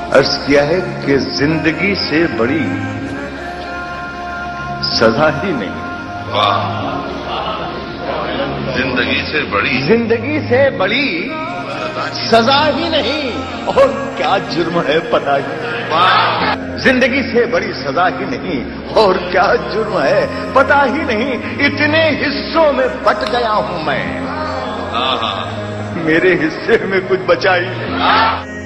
अर्ज किया है कि जिंदगी से बड़ी सजा ही नहीं। वाह, जिंदगी से बड़ी सजा ही नहीं, और क्या जुर्म है पता ही नहीं। जिंदगी से बड़ी सजा ही नहीं, और क्या जुर्म है पता ही नहीं। इतने हिस्सों में बट गया हूं मैं, मेरे हिस्से में कुछ बचा ही नहीं।